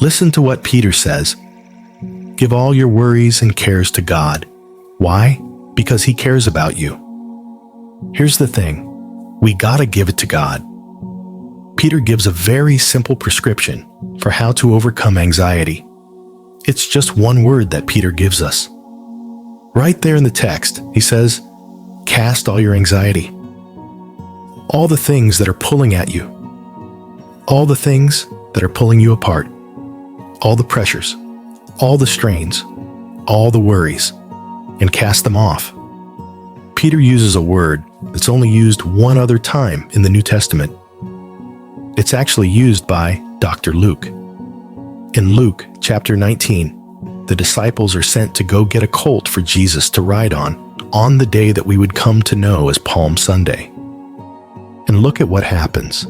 Listen to what Peter says. Give all your worries and cares to God. Why? Because He cares about you. Here's the thing. We gotta give it to God. Peter gives a very simple prescription for how to overcome anxiety. It's just one word that Peter gives us. Right there in the text, he says, cast all your anxiety. All the things that are pulling at you. All the things that are pulling you apart. All the pressures. All the strains. All the worries. And cast them off. Peter uses a word that's only used one other time in the New Testament. It's actually used by Dr. Luke. In Luke chapter 19, the disciples are sent to go get a colt for Jesus to ride on the day that we would come to know as Palm Sunday. And look at what happens.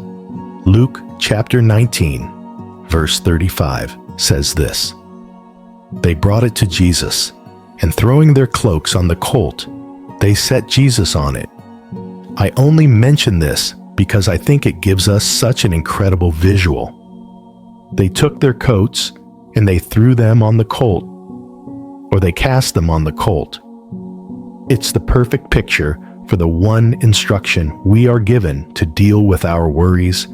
Luke chapter 19, verse 35 says this. They brought it to Jesus, and throwing their cloaks on the colt, they set Jesus on it. I only mention this because I think it gives us such an incredible visual. They took their coats and they threw them on the colt, or they cast them on the colt. It's the perfect picture for the one instruction we are given to deal with our worries,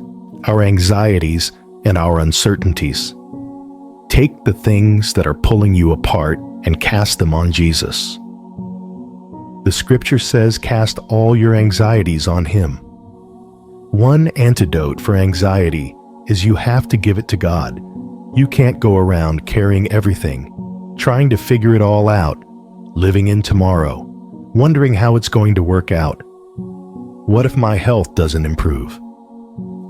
our anxieties, and our uncertainties. Take the things that are pulling you apart and cast them on Jesus. The scripture says cast all your anxieties on Him. One antidote for anxiety is you have to give it to God. You can't go around carrying everything, trying to figure it all out, living in tomorrow, wondering how it's going to work out. What if my health doesn't improve?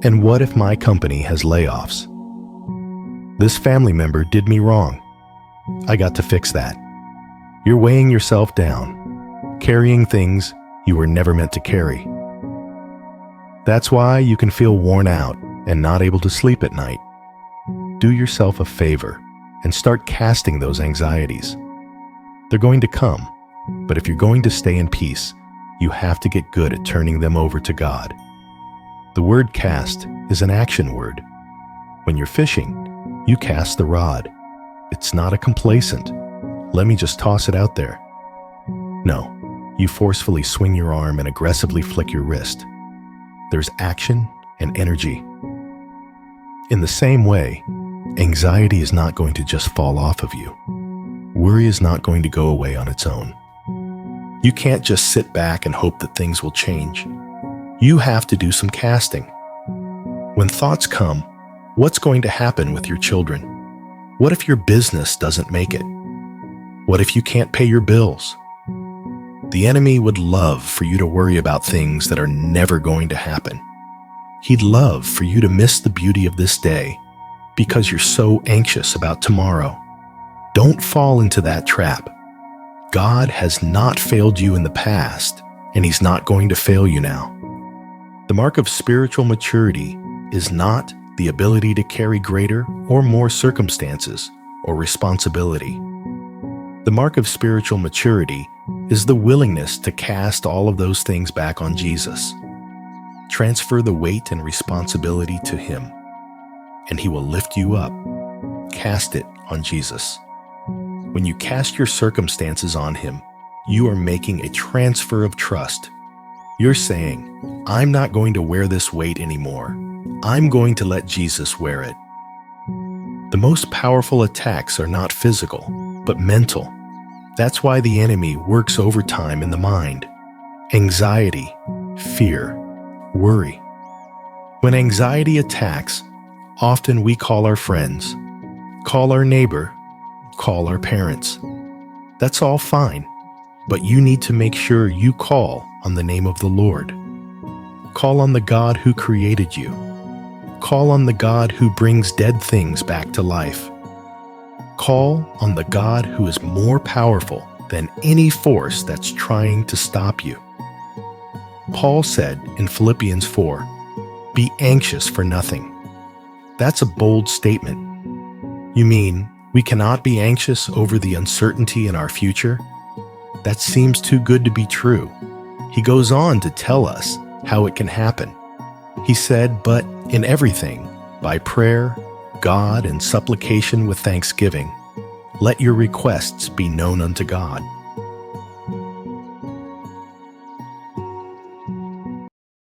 And what if my company has layoffs? This family member did me wrong. I got to fix that. You're weighing yourself down, carrying things you were never meant to carry. That's why you can feel worn out and not able to sleep at night. Do yourself a favor and start casting those anxieties. They're going to come, but if you're going to stay in peace, you have to get good at turning them over to God. The word cast is an action word. When you're fishing, you cast the rod. It's not a complacent, let me just toss it out there. No, you forcefully swing your arm and aggressively flick your wrist. There's action and energy. In the same way, anxiety is not going to just fall off of you. Worry is not going to go away on its own. You can't just sit back and hope that things will change. You have to do some casting. When thoughts come, what's going to happen with your children? What if your business doesn't make it? What if you can't pay your bills? The enemy would love for you to worry about things that are never going to happen. He'd love for you to miss the beauty of this day because you're so anxious about tomorrow. Don't fall into that trap. God has not failed you in the past, and He's not going to fail you now. The mark of spiritual maturity is not the ability to carry greater or more circumstances or responsibility. The mark of spiritual maturity is the willingness to cast all of those things back on Jesus. Transfer the weight and responsibility to Him, and He will lift you up. Cast it on Jesus. When you cast your circumstances on Him, you are making a transfer of trust. You're saying, I'm not going to wear this weight anymore. I'm going to let Jesus wear it. The most powerful attacks are not physical, but mental. That's why the enemy works overtime in the mind. Anxiety, fear, worry. When anxiety attacks, often we call our friends, call our neighbor, call our parents. That's all fine, but you need to make sure you call on the name of the Lord. Call on the God who created you. Call on the God who brings dead things back to life. Call on the God who is more powerful than any force that's trying to stop you. Paul said in Philippians 4, "Be anxious for nothing." That's a bold statement. You mean we cannot be anxious over the uncertainty in our future? That seems too good to be true. He goes on to tell us how it can happen. He said, "But in everything, by prayer, God in supplication with thanksgiving. Let your requests be known unto God.